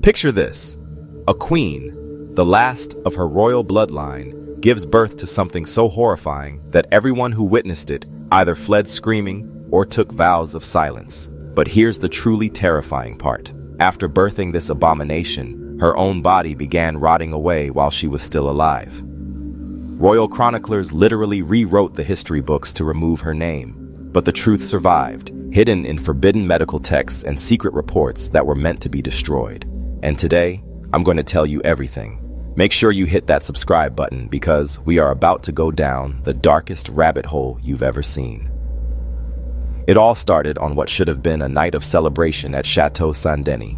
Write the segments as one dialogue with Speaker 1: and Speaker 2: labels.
Speaker 1: Picture this. A queen, the last of her royal bloodline, gives birth to something so horrifying that everyone who witnessed it either fled screaming or took vows of silence. But here's the truly terrifying part. After birthing this abomination, her own body began rotting away while she was still alive. Royal chroniclers literally rewrote the history books to remove her name. But the truth survived, hidden in forbidden medical texts and secret reports that were meant to be destroyed. And today, I'm going to tell you everything. Make sure you hit that subscribe button because we are about to go down the darkest rabbit hole you've ever seen. It all started on what should have been a night of celebration at Chateau Saint-Denis.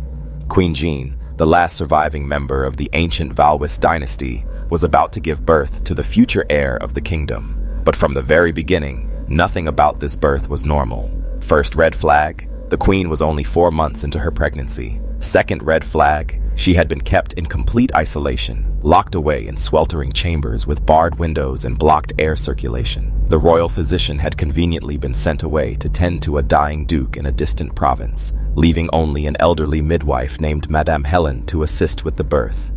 Speaker 1: Queen Jean, the last surviving member of the ancient Valois dynasty, was about to give birth to the future heir of the kingdom. But from the very beginning, nothing about this birth was normal. First red flag, the queen was only 4 months into her pregnancy. Second red flag, she had been kept in complete isolation, locked away in sweltering chambers with barred windows and blocked air circulation. The royal physician had conveniently been sent away to tend to a dying duke in a distant province, leaving only an elderly midwife named Madame Helen to assist with the birth.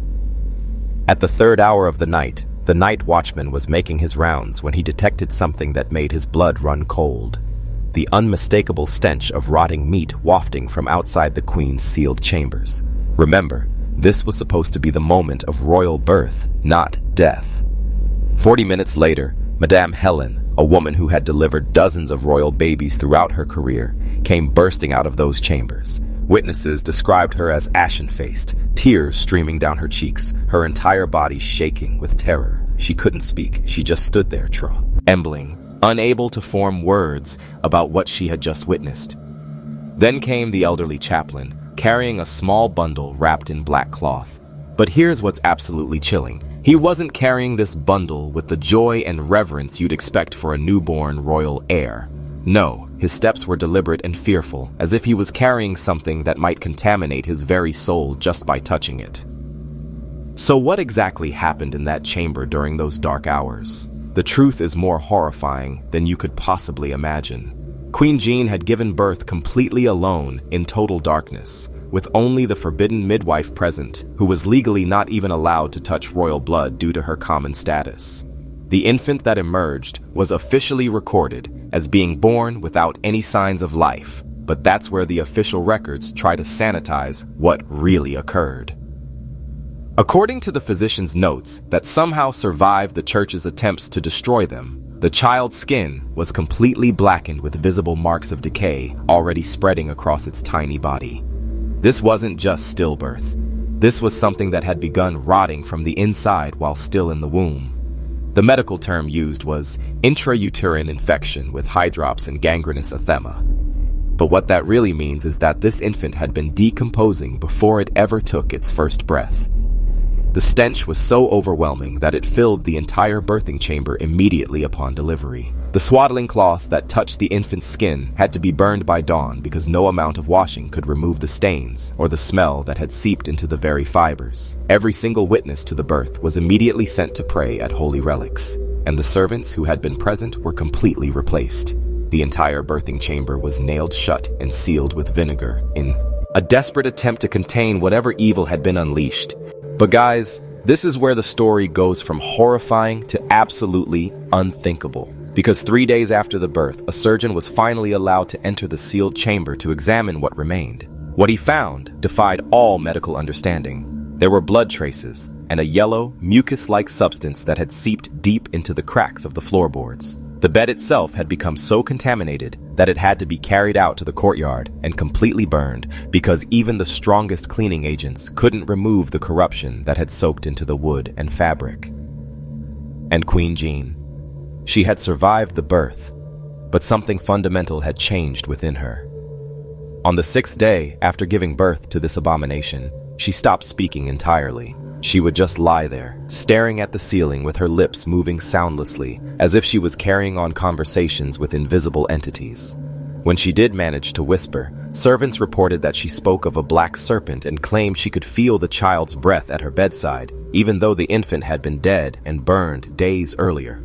Speaker 1: At the 3rd hour of the night watchman was making his rounds when he detected something that made his blood run cold. The unmistakable stench of rotting meat wafting from outside the queen's sealed chambers. Remember, this was supposed to be the moment of royal birth, not death. 40 minutes later, Madame Helen, a woman who had delivered dozens of royal babies throughout her career, came bursting out of those chambers. Witnesses described her as ashen-faced, tears streaming down her cheeks, her entire body shaking with terror. She couldn't speak, she just stood there, trembling, unable to form words about what she had just witnessed. Then came the elderly chaplain, carrying a small bundle wrapped in black cloth. But here's what's absolutely chilling. He wasn't carrying this bundle with the joy and reverence you'd expect for a newborn royal heir. No, his steps were deliberate and fearful, as if he was carrying something that might contaminate his very soul just by touching it. So what exactly happened in that chamber during those dark hours? The truth is more horrifying than you could possibly imagine. Queen Jean had given birth completely alone in total darkness, with only the forbidden midwife present, who was legally not even allowed to touch royal blood due to her common status. The infant that emerged was officially recorded as being born without any signs of life, but that's where the official records try to sanitize what really occurred. According to the physician's notes that somehow survived the church's attempts to destroy them, the child's skin was completely blackened with visible marks of decay already spreading across its tiny body. This wasn't just stillbirth. This was something that had begun rotting from the inside while still in the womb. The medical term used was intrauterine infection with hydrops and gangrenous edema. But what that really means is that this infant had been decomposing before it ever took its first breath. The stench was so overwhelming that it filled the entire birthing chamber immediately upon delivery. The swaddling cloth that touched the infant's skin had to be burned by dawn because no amount of washing could remove the stains or the smell that had seeped into the very fibers. Every single witness to the birth was immediately sent to pray at holy relics, and the servants who had been present were completely replaced. The entire birthing chamber was nailed shut and sealed with vinegar in a desperate attempt to contain whatever evil had been unleashed. But guys, this is where the story goes from horrifying to absolutely unthinkable. Because 3 days after the birth, a surgeon was finally allowed to enter the sealed chamber to examine what remained. What he found defied all medical understanding. There were blood traces and a yellow, mucus-like substance that had seeped deep into the cracks of the floorboards. The bed itself had become so contaminated that it had to be carried out to the courtyard and completely burned because even the strongest cleaning agents couldn't remove the corruption that had soaked into the wood and fabric. And Queen Jean. She had survived the birth, but something fundamental had changed within her. On the 6th day after giving birth to this abomination, she stopped speaking entirely. She would just lie there, staring at the ceiling with her lips moving soundlessly, as if she was carrying on conversations with invisible entities. When she did manage to whisper, servants reported that she spoke of a black serpent and claimed she could feel the child's breath at her bedside, even though the infant had been dead and burned days earlier.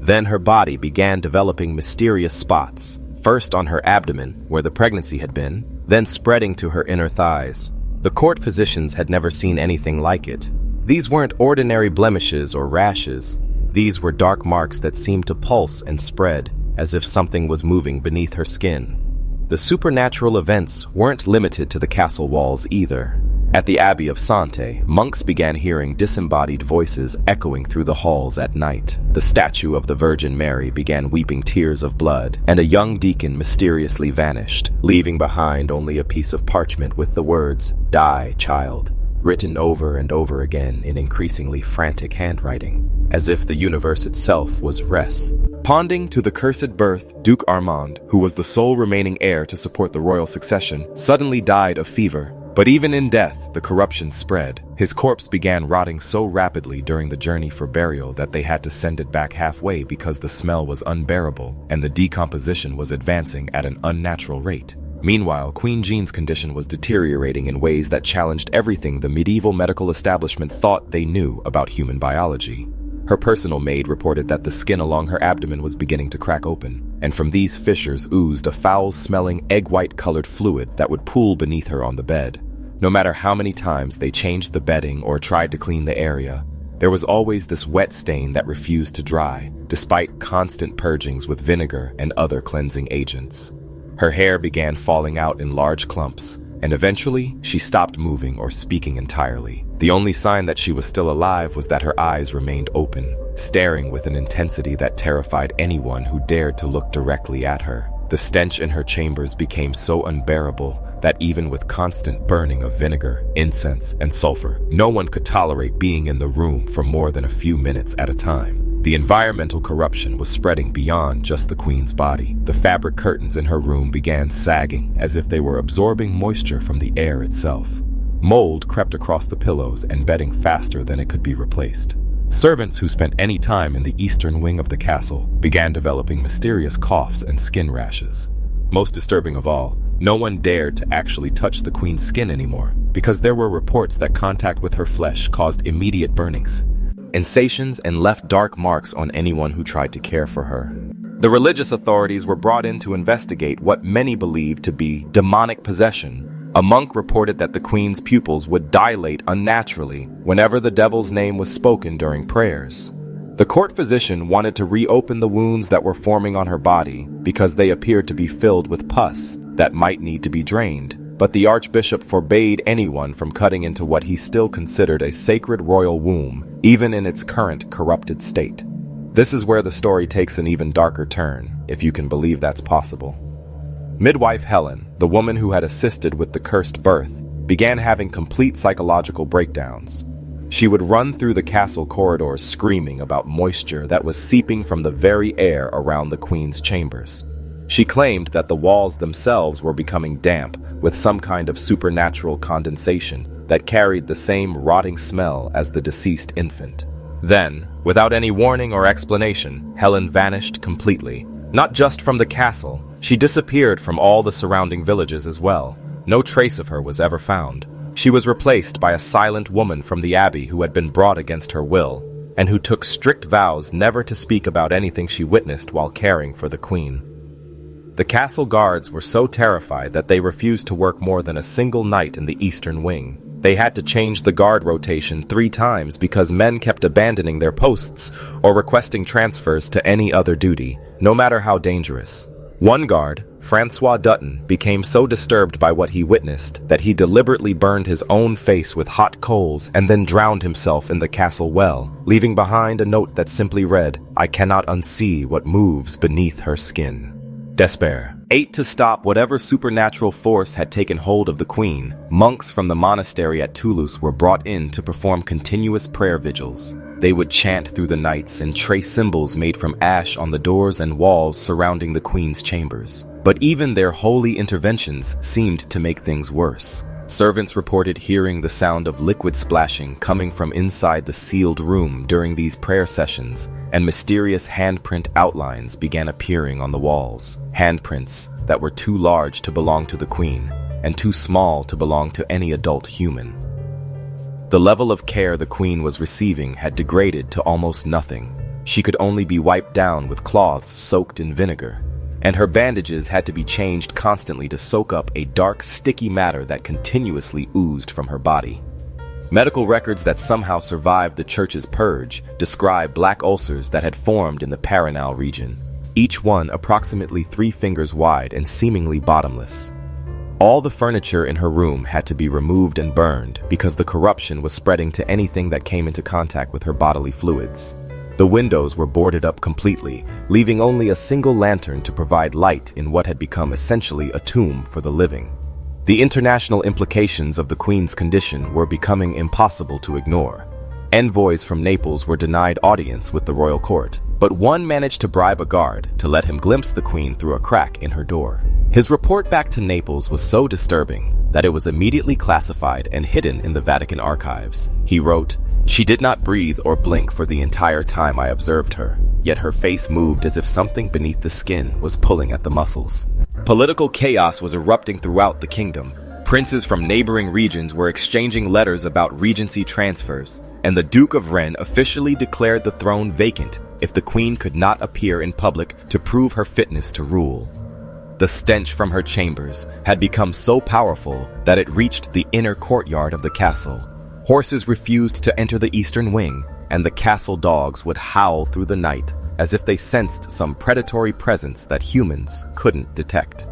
Speaker 1: Then her body began developing mysterious spots, first on her abdomen, where the pregnancy had been, then spreading to her inner thighs. The court physicians had never seen anything like it. These weren't ordinary blemishes or rashes. These were dark marks that seemed to pulse and spread, as if something was moving beneath her skin. The supernatural events weren't limited to the castle walls either. At the Abbey of Sante, monks began hearing disembodied voices echoing through the halls at night. The statue of the Virgin Mary began weeping tears of blood, and a young deacon mysteriously vanished, leaving behind only a piece of parchment with the words, "Die, child," written over and over again in increasingly frantic handwriting, as if the universe itself was responding to the cursed birth. Duke Armand, who was the sole remaining heir to support the royal succession, suddenly died of fever. But even in death, the corruption spread. His corpse began rotting so rapidly during the journey for burial that they had to send it back halfway because the smell was unbearable and the decomposition was advancing at an unnatural rate. Meanwhile, Queen Jean's condition was deteriorating in ways that challenged everything the medieval medical establishment thought they knew about human biology. Her personal maid reported that the skin along her abdomen was beginning to crack open, and from these fissures oozed a foul-smelling, egg-white-colored fluid that would pool beneath her on the bed. No matter how many times they changed the bedding or tried to clean the area, there was always this wet stain that refused to dry, despite constant purgings with vinegar and other cleansing agents. Her hair began falling out in large clumps, and eventually she stopped moving or speaking entirely. The only sign that she was still alive was that her eyes remained open, staring with an intensity that terrified anyone who dared to look directly at her. The stench in her chambers became so unbearable that even with constant burning of vinegar, incense, and sulfur, no one could tolerate being in the room for more than a few minutes at a time. The environmental corruption was spreading beyond just the queen's body. The fabric curtains in her room began sagging as if they were absorbing moisture from the air itself. Mold crept across the pillows and bedding faster than it could be replaced. Servants who spent any time in the eastern wing of the castle began developing mysterious coughs and skin rashes. Most disturbing of all, no one dared to actually touch the queen's skin anymore, because there were reports that contact with her flesh caused immediate burnings, insations, and left dark marks on anyone who tried to care for her. The religious authorities were brought in to investigate what many believed to be demonic possession. A monk reported that the queen's pupils would dilate unnaturally whenever the devil's name was spoken during prayers. The court physician wanted to reopen the wounds that were forming on her body because they appeared to be filled with pus that might need to be drained, but the archbishop forbade anyone from cutting into what he still considered a sacred royal womb, even in its current corrupted state. This is where the story takes an even darker turn, if you can believe that's possible. Midwife Helen, the woman who had assisted with the cursed birth, began having complete psychological breakdowns. She would run through the castle corridors screaming about moisture that was seeping from the very air around the queen's chambers. She claimed that the walls themselves were becoming damp with some kind of supernatural condensation that carried the same rotting smell as the deceased infant. Then, without any warning or explanation, Helen vanished completely. Not just from the castle, she disappeared from all the surrounding villages as well. No trace of her was ever found. She was replaced by a silent woman from the abbey who had been brought against her will, and who took strict vows never to speak about anything she witnessed while caring for the queen. The castle guards were so terrified that they refused to work more than a single night in the eastern wing. They had to change the guard rotation 3 times because men kept abandoning their posts or requesting transfers to any other duty, no matter how dangerous. One guard, Francois Dutton, became so disturbed by what he witnessed that he deliberately burned his own face with hot coals and then drowned himself in the castle well, leaving behind a note that simply read, "I cannot unsee what moves beneath her skin." Despair. 8 to stop whatever supernatural force had taken hold of the queen, monks from the monastery at Toulouse were brought in to perform continuous prayer vigils. They would chant through the nights and trace symbols made from ash on the doors and walls surrounding the queen's chambers. But even their holy interventions seemed to make things worse. Servants reported hearing the sound of liquid splashing coming from inside the sealed room during these prayer sessions, and mysterious handprint outlines began appearing on the walls. Handprints that were too large to belong to the queen, and too small to belong to any adult human. The level of care the queen was receiving had degraded to almost nothing. She could only be wiped down with cloths soaked in vinegar, and her bandages had to be changed constantly to soak up a dark, sticky matter that continuously oozed from her body. Medical records that somehow survived the church's purge describe black ulcers that had formed in the perineal region, each one approximately 3 fingers wide and seemingly bottomless. All the furniture in her room had to be removed and burned because the corruption was spreading to anything that came into contact with her bodily fluids. The windows were boarded up completely, leaving only a single lantern to provide light in what had become essentially a tomb for the living. The international implications of the Queen's condition were becoming impossible to ignore. Envoys from Naples were denied audience with the royal court, but one managed to bribe a guard to let him glimpse the Queen through a crack in her door. His report back to Naples was so disturbing that it was immediately classified and hidden in the Vatican archives. He wrote, "She did not breathe or blink for the entire time I observed her, yet her face moved as if something beneath the skin was pulling at the muscles." Political chaos was erupting throughout the kingdom. Princes from neighboring regions were exchanging letters about regency transfers, and the Duke of Rennes officially declared the throne vacant if the Queen could not appear in public to prove her fitness to rule. The stench from her chambers had become so powerful that it reached the inner courtyard of the castle. Horses refused to enter the eastern wing, and the castle dogs would howl through the night as if they sensed some predatory presence that humans couldn't detect.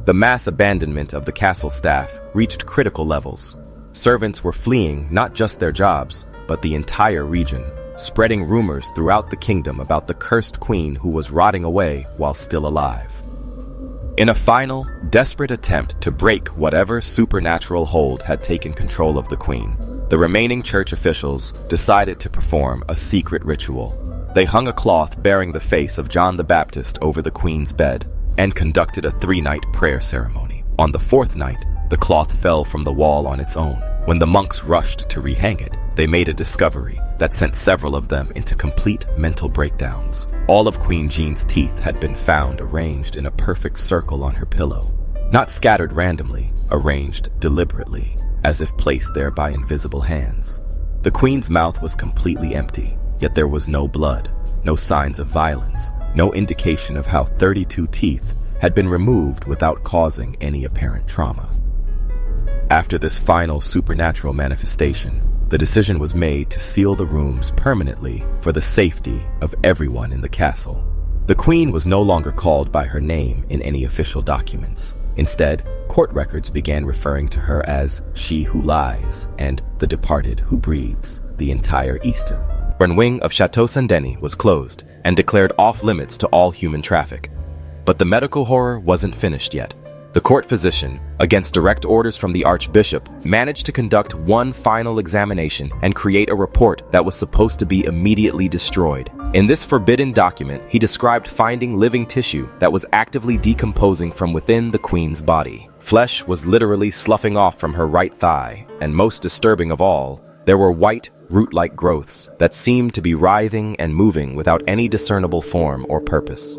Speaker 1: The mass abandonment of the castle staff reached critical levels. Servants were fleeing not just their jobs, but the entire region, spreading rumors throughout the kingdom about the cursed queen who was rotting away while still alive. In a final, desperate attempt to break whatever supernatural hold had taken control of the queen, the remaining church officials decided to perform a secret ritual. They hung a cloth bearing the face of John the Baptist over the queen's bed and conducted a 3-night prayer ceremony. On the 4th night, the cloth fell from the wall on its own. When the monks rushed to rehang it, they made a discovery that sent several of them into complete mental breakdowns. All of Queen Jean's teeth had been found arranged in a perfect circle on her pillow, not scattered randomly, arranged deliberately, as if placed there by invisible hands. The queen's mouth was completely empty, yet there was no blood, no signs of violence, no indication of how 32 teeth had been removed without causing any apparent trauma. After this final supernatural manifestation, the decision was made to seal the rooms permanently for the safety of everyone in the castle. The queen was no longer called by her name in any official documents. Instead, court records began referring to her as "she who lies" and "the departed who breathes" the entire Eastern wing of Chateau Saint-Denis was closed and declared off-limits to all human traffic. But the medical horror wasn't finished yet. The court physician, against direct orders from the archbishop, managed to conduct one final examination and create a report that was supposed to be immediately destroyed. In this forbidden document, he described finding living tissue that was actively decomposing from within the queen's body. Flesh was literally sloughing off from her right thigh, and most disturbing of all, there were white, root-like growths that seemed to be writhing and moving without any discernible form or purpose.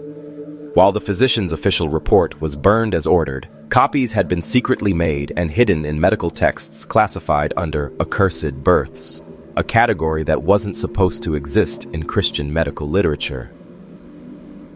Speaker 1: While the physician's official report was burned as ordered, copies had been secretly made and hidden in medical texts classified under accursed births, a category that wasn't supposed to exist in Christian medical literature.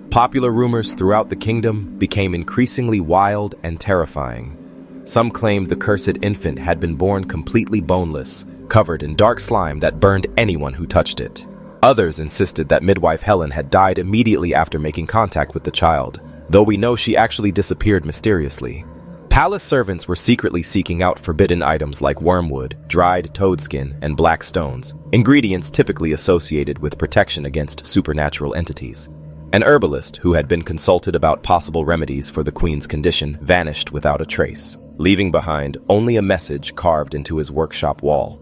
Speaker 1: Popular rumors throughout the kingdom became increasingly wild and terrifying. Some claimed the cursed infant had been born completely boneless, covered in dark slime that burned anyone who touched it. Others insisted that midwife Helen had died immediately after making contact with the child, though we know she actually disappeared mysteriously. Palace servants were secretly seeking out forbidden items like wormwood, dried toadskin, and black stones, ingredients typically associated with protection against supernatural entities. An herbalist who had been consulted about possible remedies for the queen's condition vanished without a trace, leaving behind only a message carved into his workshop wall.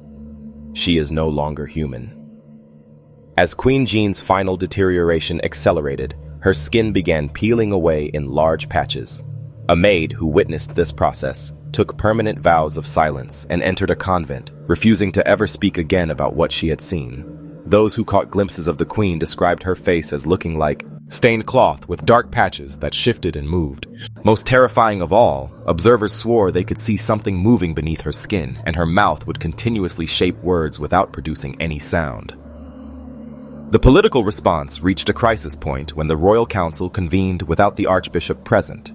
Speaker 1: She is no longer human. As Queen Jean's final deterioration accelerated, her skin began peeling away in large patches. A maid who witnessed this process took permanent vows of silence and entered a convent, refusing to ever speak again about what she had seen. Those who caught glimpses of the queen described her face as looking like stained cloth with dark patches that shifted and moved. Most terrifying of all, observers swore they could see something moving beneath her skin, and her mouth would continuously shape words without producing any sound. The political response reached a crisis point when the royal council convened without the archbishop present,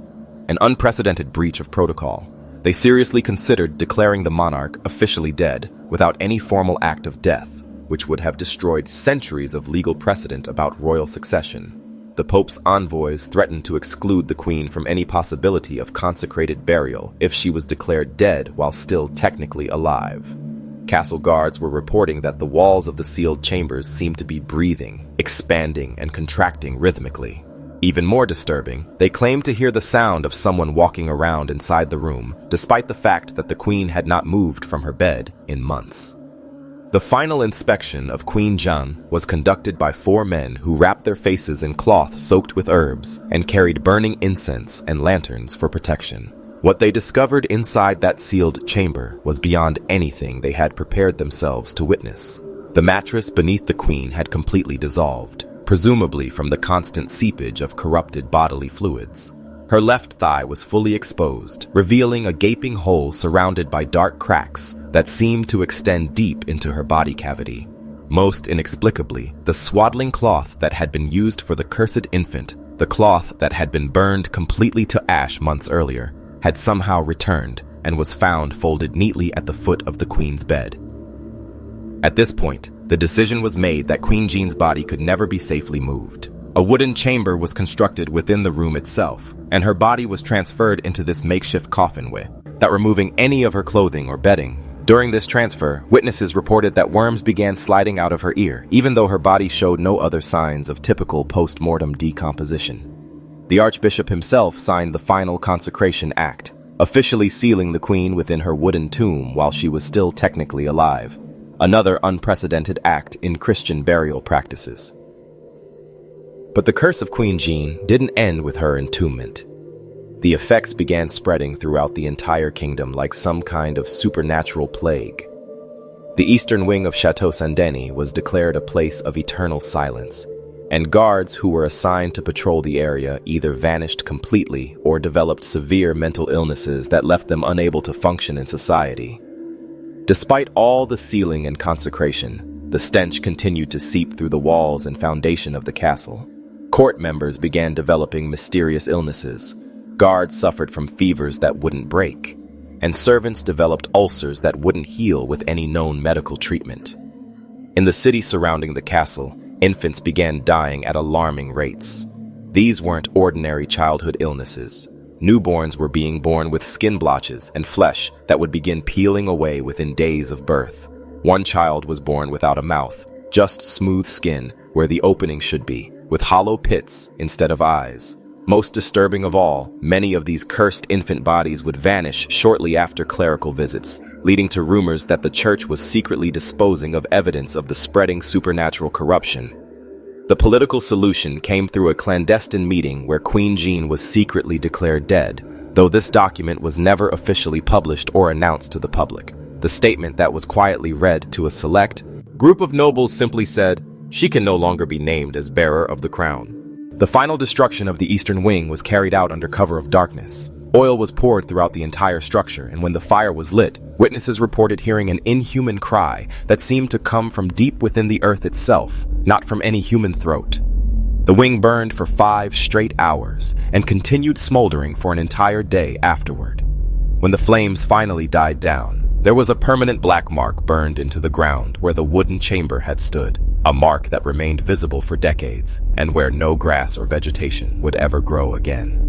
Speaker 1: an unprecedented breach of protocol. They seriously considered declaring the monarch officially dead without any formal act of death, which would have destroyed centuries of legal precedent about royal succession. The Pope's envoys threatened to exclude the Queen from any possibility of consecrated burial if she was declared dead while still technically alive. Castle guards were reporting that the walls of the sealed chambers seemed to be breathing, expanding, and contracting rhythmically. Even more disturbing, they claimed to hear the sound of someone walking around inside the room, despite the fact that the Queen had not moved from her bed in months. The final inspection of Queen Jeanne was conducted by 4 men who wrapped their faces in cloth soaked with herbs and carried burning incense and lanterns for protection. What they discovered inside that sealed chamber was beyond anything they had prepared themselves to witness. The mattress beneath the Queen had completely dissolved, presumably from the constant seepage of corrupted bodily fluids. Her left thigh was fully exposed, revealing a gaping hole surrounded by dark cracks that seemed to extend deep into her body cavity. Most inexplicably, the swaddling cloth that had been used for the cursed infant, the cloth that had been burned completely to ash months earlier, had somehow returned and was found folded neatly at the foot of the Queen's bed. At this point, the decision was made that Queen Jeanne's body could never be safely moved. A wooden chamber was constructed within the room itself, and her body was transferred into this makeshift coffin without removing any of her clothing or bedding. During this transfer, witnesses reported that worms began sliding out of her ear, even though her body showed no other signs of typical post-mortem decomposition. The Archbishop himself signed the final consecration act, officially sealing the Queen within her wooden tomb while she was still technically alive, another unprecedented act in Christian burial practices. But the curse of Queen Jeanne didn't end with her entombment. The effects began spreading throughout the entire kingdom like some kind of supernatural plague. The eastern wing of Château Saint-Denis was declared a place of eternal silence, and guards who were assigned to patrol the area either vanished completely or developed severe mental illnesses that left them unable to function in society. Despite all the sealing and consecration, the stench continued to seep through the walls and foundation of the castle. Court members began developing mysterious illnesses, guards suffered from fevers that wouldn't break, and servants developed ulcers that wouldn't heal with any known medical treatment. In the city surrounding the castle, infants began dying at alarming rates. These weren't ordinary childhood illnesses. Newborns were being born with skin blotches and flesh that would begin peeling away within days of birth. One child was born without a mouth, just smooth skin where the opening should be, with hollow pits instead of eyes. Most disturbing of all, many of these cursed infant bodies would vanish shortly after clerical visits, leading to rumors that the church was secretly disposing of evidence of the spreading supernatural corruption. The political solution came through a clandestine meeting where Queen Jeanne was secretly declared dead, though this document was never officially published or announced to the public. The statement that was quietly read to a select group of nobles simply said, "She can no longer be named as bearer of the crown." The final destruction of the eastern wing was carried out under cover of darkness. Oil was poured throughout the entire structure, and when the fire was lit, witnesses reported hearing an inhuman cry that seemed to come from deep within the earth itself, not from any human throat. The wing burned for 5 straight hours and continued smoldering for an entire day afterward. When the flames finally died down, there was a permanent black mark burned into the ground where the wooden chamber had stood, a mark that remained visible for decades and where no grass or vegetation would ever grow again.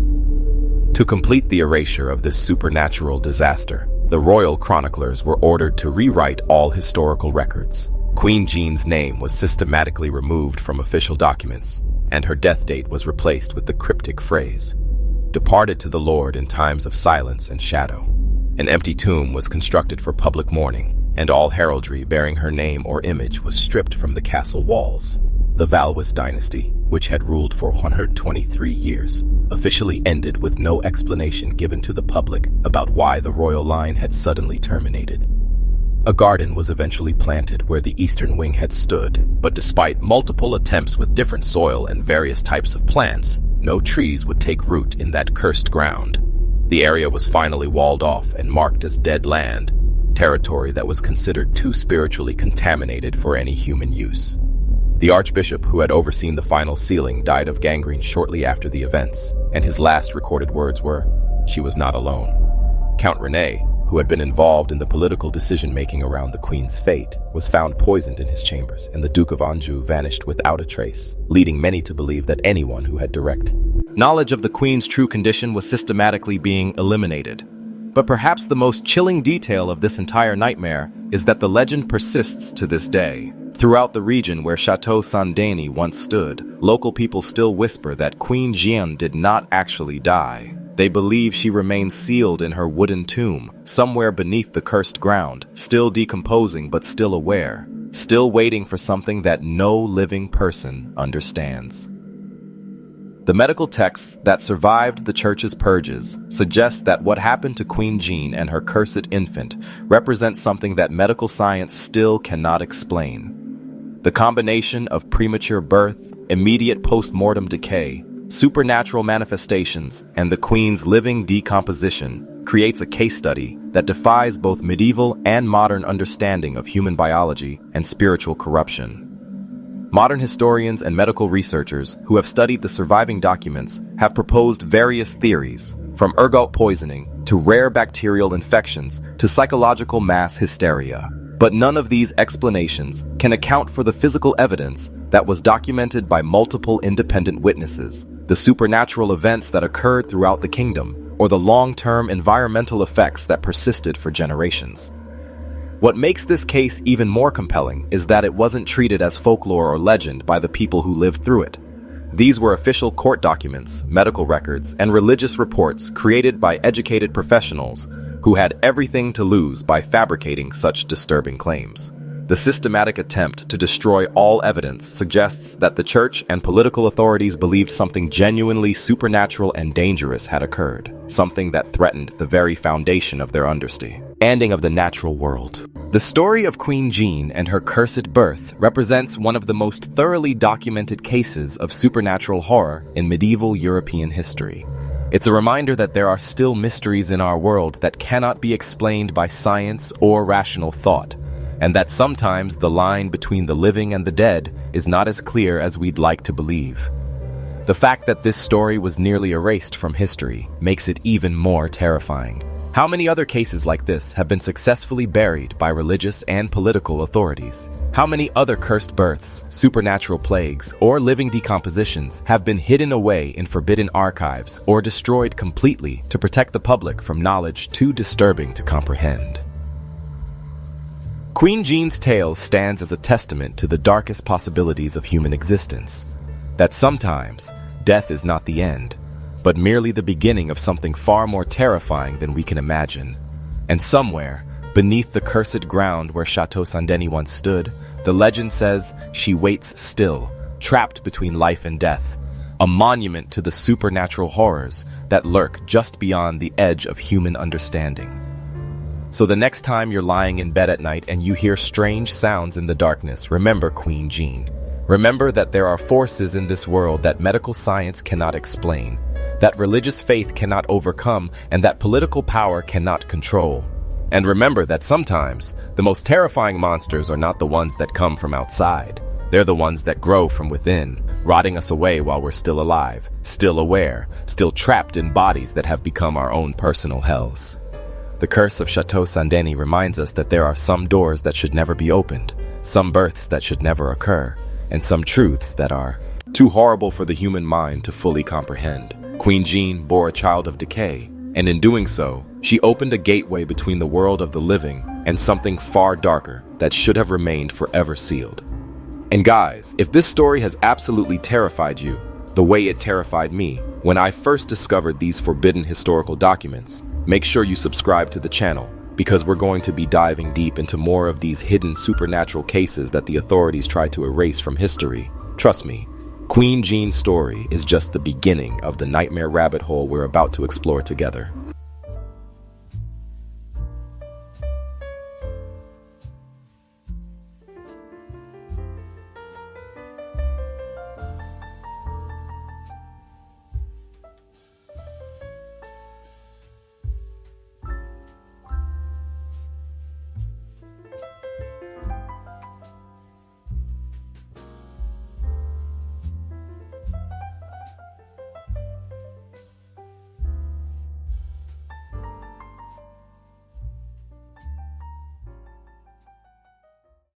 Speaker 1: To complete the erasure of this supernatural disaster, the royal chroniclers were ordered to rewrite all historical records. Queen Jeanne's name was systematically removed from official documents, and her death date was replaced with the cryptic phrase, "Departed to the Lord in times of silence and shadow." An empty tomb was constructed for public mourning, and all heraldry bearing her name or image was stripped from the castle walls. The Valois dynasty, which had ruled for 123 years, officially ended with no explanation given to the public about why the royal line had suddenly terminated. A garden was eventually planted where the eastern wing had stood, but despite multiple attempts with different soil and various types of plants, no trees would take root in that cursed ground. The area was finally walled off and marked as dead land, territory that was considered too spiritually contaminated for any human use. The archbishop who had overseen the final sealing died of gangrene shortly after the events, and his last recorded words were, "She was not alone." Count René, who had been involved in the political decision-making around the Queen's fate, was found poisoned in his chambers, and the Duke of Anjou vanished without a trace, leading many to believe that anyone who had direct knowledge of the Queen's true condition was systematically being eliminated. But perhaps the most chilling detail of this entire nightmare is that the legend persists to this day. Throughout the region where Chateau Saint-Denis once stood, local people still whisper that Queen Jeanne did not actually die. They believe she remains sealed in her wooden tomb, somewhere beneath the cursed ground, still decomposing but still aware, still waiting for something that no living person understands. The medical texts that survived the church's purges suggest that what happened to Queen Jeanne and her cursed infant represents something that medical science still cannot explain. The combination of premature birth, immediate post-mortem decay, supernatural manifestations, and the Queen's living decomposition creates a case study that defies both medieval and modern understanding of human biology and spiritual corruption. Modern historians and medical researchers who have studied the surviving documents have proposed various theories, from ergot poisoning to rare bacterial infections to psychological mass hysteria. But none of these explanations can account for the physical evidence that was documented by multiple independent witnesses, the supernatural events that occurred throughout the kingdom, or the long-term environmental effects that persisted for generations. What makes this case even more compelling is that it wasn't treated as folklore or legend by the people who lived through it. These were official court documents, medical records, and religious reports created by educated professionals who had everything to lose by fabricating such disturbing claims. The systematic attempt to destroy all evidence suggests that the church and political authorities believed something genuinely supernatural and dangerous had occurred, something that threatened the very foundation of their understanding of the natural world. The story of Queen Jeanne and her cursed birth represents one of the most thoroughly documented cases of supernatural horror in medieval European history. It's a reminder that there are still mysteries in our world that cannot be explained by science or rational thought, and that sometimes the line between the living and the dead is not as clear as we'd like to believe. The fact that this story was nearly erased from history makes it even more terrifying. How many other cases like this have been successfully buried by religious and political authorities? How many other cursed births, supernatural plagues, or living decompositions have been hidden away in forbidden archives or destroyed completely to protect the public from knowledge too disturbing to comprehend? Queen Jeanne's tale stands as a testament to the darkest possibilities of human existence. That sometimes, death is not the end, but merely the beginning of something far more terrifying than we can imagine. And somewhere, beneath the cursed ground where Chateau Saint-Denis once stood, the legend says she waits still, trapped between life and death, a monument to the supernatural horrors that lurk just beyond the edge of human understanding. So the next time you're lying in bed at night and you hear strange sounds in the darkness, remember Queen Jeanne. Remember that there are forces in this world that medical science cannot explain, that religious faith cannot overcome, and that political power cannot control. And remember that sometimes the most terrifying monsters are not the ones that come from outside. They're the ones that grow from within, rotting us away while we're still alive, still aware, still trapped in bodies that have become our own personal hells. The curse of Chateau Saint-Denis reminds us that there are some doors that should never be opened, some births that should never occur, and some truths that are too horrible for the human mind to fully comprehend. Queen Jeanne bore a child of Decay, and in doing so, she opened a gateway between the world of the living and something far darker that should have remained forever sealed. And guys, if this story has absolutely terrified you, the way it terrified me when I first discovered these forbidden historical documents, make sure you subscribe to the channel, because we're going to be diving deep into more of these hidden supernatural cases that the authorities try to erase from history. Trust me, Queen Jeanne's story is just the beginning of the nightmare rabbit hole we're about to explore together.